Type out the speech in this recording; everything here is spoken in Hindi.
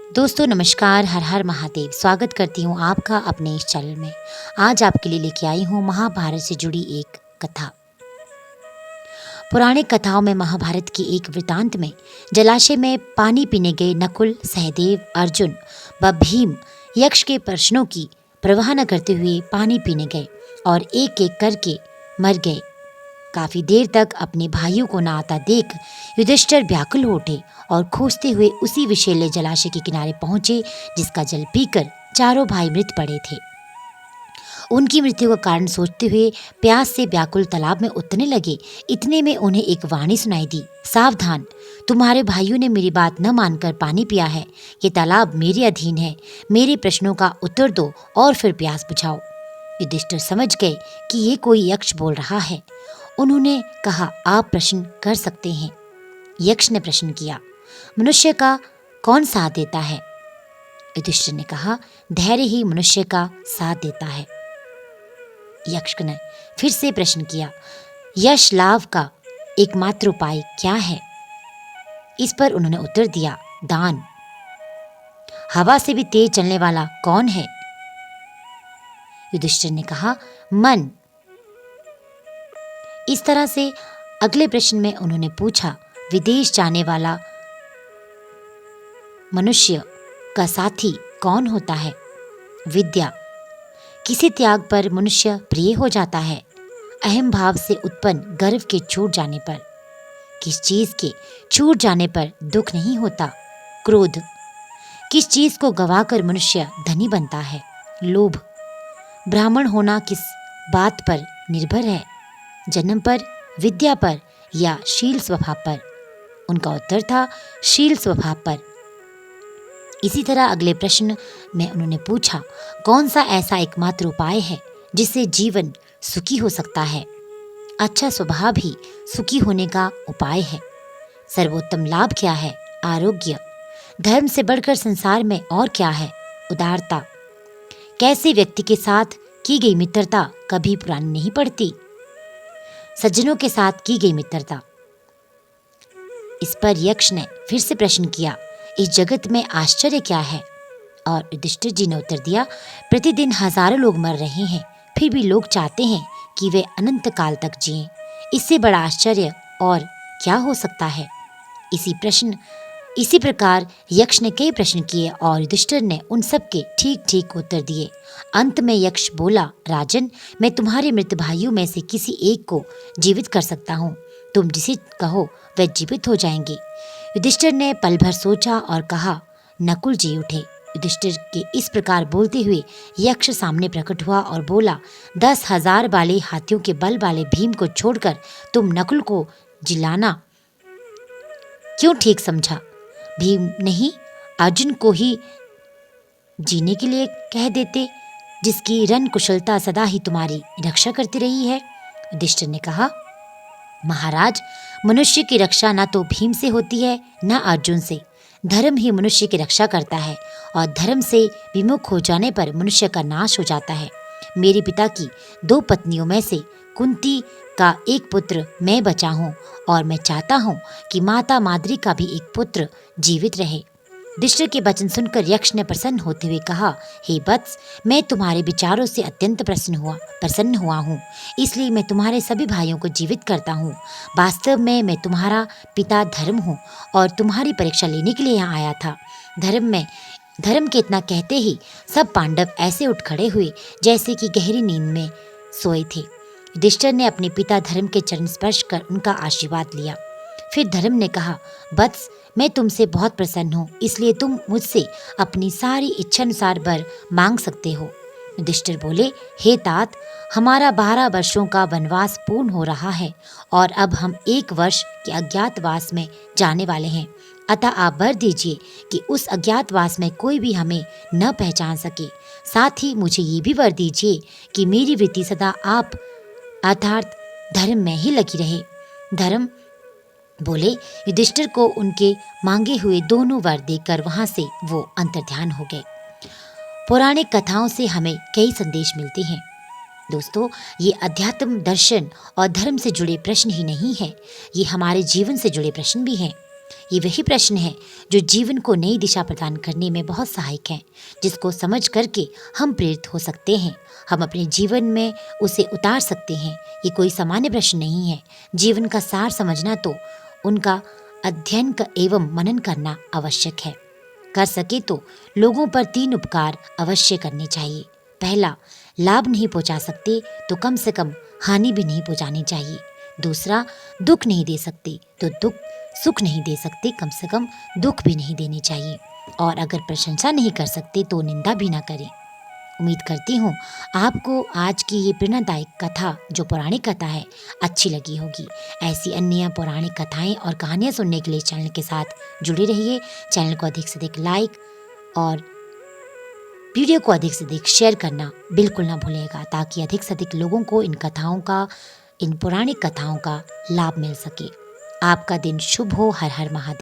दोस्तों नमस्कार, हर हर महादेव। स्वागत करती हूँ आपका अपने इस चैनल में। आज आपके लिए लेके आई हूँ महाभारत से जुड़ी एक कथा। पुराने कथाओं में महाभारत की एक वृतांत में जलाशय में पानी पीने गए नकुल, सहदेव, अर्जुन व भीम यक्ष के प्रश्नों की परवाह न करते हुए पानी पीने गए और एक एक करके मर गए। काफी देर तक अपने भाइयों को न आता देख युधिष्ठिर व्याकुल हो उठे और खोजते हुए उसी विषैले जलाशय के किनारे पहुंचे जिसका जल पीकर चारों भाई मृत पड़े थे। उनकी मृत्यु का कारण सोचते हुए प्यास से व्याकुल तालाब में उतरने लगे। इतने में उन्हें एक वाणी सुनाई दी, सावधान, तुम्हारे भाइयों ने मेरी बात न मानकर पानी पिया है। ये तालाब मेरे अधीन है। मेरे प्रश्नों का उत्तर दो और फिर प्यास बुझाओ। युधिष्ठिर समझ गए कि ये कोई यक्ष बोल रहा है। उन्होंने कहा, आप प्रश्न कर सकते हैं। यक्ष ने प्रश्न किया, मनुष्य का कौन साथ देता है? युधिष्ठिर ने कहा, धैर्य ही मनुष्य का साथ देता है। यक्ष ने फिर से प्रश्न किया, यश लाभ का एकमात्र उपाय क्या है? इस पर उन्होंने उत्तर दिया, दान। हवा से भी तेज चलने वाला कौन है? युधिष्ठिर ने कहा, मन। इस तरह से अगले प्रश्न में उन्होंने पूछा, विदेश जाने वाला मनुष्य का साथी कौन होता है? विद्या। किसी त्याग पर मनुष्य प्रिय हो जाता है? अहम भाव से उत्पन्न गर्व के छूट जाने पर। किस चीज के छूट जाने पर दुख नहीं होता? क्रोध। किस चीज को गवाकर मनुष्य धनी बनता है? लोभ। ब्राह्मण होना किस बात पर निर्भर है? जन्म पर, विद्या पर या शील स्वभाव पर? उनका उत्तर था, शील स्वभाव पर। इसी तरह अगले प्रश्न में उन्होंने पूछा, कौन सा ऐसा एकमात्र उपाय है जिससे जीवन सुखी हो सकता है? अच्छा स्वभाव ही सुखी होने का उपाय है। सर्वोत्तम लाभ क्या है? आरोग्य। धर्म से बढ़कर संसार में और क्या है? उदारता। कैसे व्यक्ति के साथ की गई मित्रता कभी पुरानी नहीं पड़ती? सज्जनों के साथ की गई मित्रता। इस पर यक्ष ने फिर से प्रश्न किया, इस जगत में आश्चर्य क्या है? और युधिष्ठिर जी ने उत्तर दिया, प्रतिदिन हजारों लोग मर रहे हैं, फिर भी लोग चाहते हैं कि वे अनंत काल तक जिएं। इससे बड़ा आश्चर्य और क्या हो सकता है? इसी प्रकार यक्ष ने कई प्रश्न किए और युधिष्ठिर ने उन सब के ठीक ठीक उत्तर दिए। अंत में यक्ष बोला, राजन, मैं तुम्हारे मृत भाइयों में से किसी एक को जीवित कर सकता हूँ। तुम जिसे कहो वह जीवित हो जाएंगे। युधिष्ठिर ने पल भर सोचा और कहा, नकुल जी उठे। युधिष्ठिर के इस प्रकार बोलते हुए यक्ष सामने प्रकट हुआ और बोला, 10,000 वाले हाथियों के बल वाले भीम को छोड़कर तुम नकुल को जिलाना क्यों ठीक समझा? भीम नहीं, अर्जुन को ही जीने के लिए कह देते, जिसकी रण कुशलता सदा ही तुम्हारी रक्षा करती रही है। युधिष्ठिर ने कहा, महाराज, मनुष्य की रक्षा न तो भीम से होती है न अर्जुन से। धर्म ही मनुष्य की रक्षा करता है और धर्म से विमुख हो जाने पर मनुष्य का नाश हो जाता है। मेरे पिता की 2 पत्नियों में से कुंती का एक पुत्र मैं बचा हूँ और मैं चाहता हूँ कि माता माद्री का भी एक पुत्र जीवित रहे। युधिष्ठिर के वचन सुनकर यक्ष ने प्रसन्न होते हुए कहा, हे वत्स, मैं तुम्हारे विचारों से अत्यंत प्रसन्न हुआ हूँ, इसलिए मैं तुम्हारे सभी भाइयों को जीवित करता हूँ। वास्तव में मैं तुम्हारा पिता धर्म हूँ और तुम्हारी परीक्षा लेने के लिए यहाँ आया था। धर्म के इतना कहते ही सब पांडव ऐसे उठ खड़े हुए जैसे कि गहरी नींद में सोए थे। युधिष्ठिर ने अपने पिता धर्म के चरण स्पर्श कर उनका आशीर्वाद लिया। फिर धर्म ने कहा, वत्स, मैं तुमसे बहुत प्रसन्न हूँ, इसलिए तुम मुझसे अपनी सारी इच्छानुसार वर मांग सकते हो। युधिष्ठिर बोले, हे तात, हमारा 12 वर्षों का वनवास पूर्ण हो रहा है और अब हम 1 वर्ष के अज्ञातवास में जाने वाले हैं। अतः आप वर दीजिए कि उस अज्ञातवास में कोई भी हमें न पहचान सके। साथ ही मुझे ये भी वर दीजिए कि मेरी वृत्ति सदा आप अर्थात धर्म में ही लगी रहे। धर्म बोले, युधिष्ठिर को उनके मांगे हुए दोनों वर देकर वहां से वो अंतर्ध्यान हो गए। पौराणिक कथाओं से हमें कई संदेश मिलते हैं। दोस्तों, ये अध्यात्म, दर्शन और धर्म से जुड़े प्रश्न ही नहीं है, ये हमारे जीवन से जुड़े प्रश्न भी हैं। ये वही प्रश्न है जो जीवन को नई दिशा प्रदान करने में बहुत सहायक है, जिसको समझ करके हम प्रेरित हो सकते हैं, हम अपने जीवन में उसे उतार सकते हैं। ये कोई सामान्य प्रश्न नहीं है। जीवन का सार समझना तो उनका अध्ययन एवं मनन करना आवश्यक है। कर सके तो लोगों पर 3 उपकार अवश्य करने चाहिए। पहला, लाभ नहीं पहुंचा सकते तो कम से कम हानि भी नहीं पहुंचानी चाहिए। दूसरा, दुख नहीं दे सकते तो सुख नहीं दे सकते, कम से कम दुख भी नहीं देनी चाहिए। और अगर प्रशंसा नहीं कर सकते तो निंदा भी ना करें। उम्मीद करती हूँ आपको आज की ये प्रेरणादायक कथा, जो पौराणिक कथा है, अच्छी लगी होगी। ऐसी अन्य पौराणिक कथाएं और कहानियाँ सुनने के लिए चैनल के साथ जुड़े रहिए। चैनल को अधिक से अधिक लाइक और वीडियो को अधिक से अधिक शेयर करना बिल्कुल ना भूलिएगा, ताकि अधिक से अधिक लोगों को इन पौराणिक कथाओं का लाभ मिल सके। आपका दिन शुभ हो। हर हर महादेव।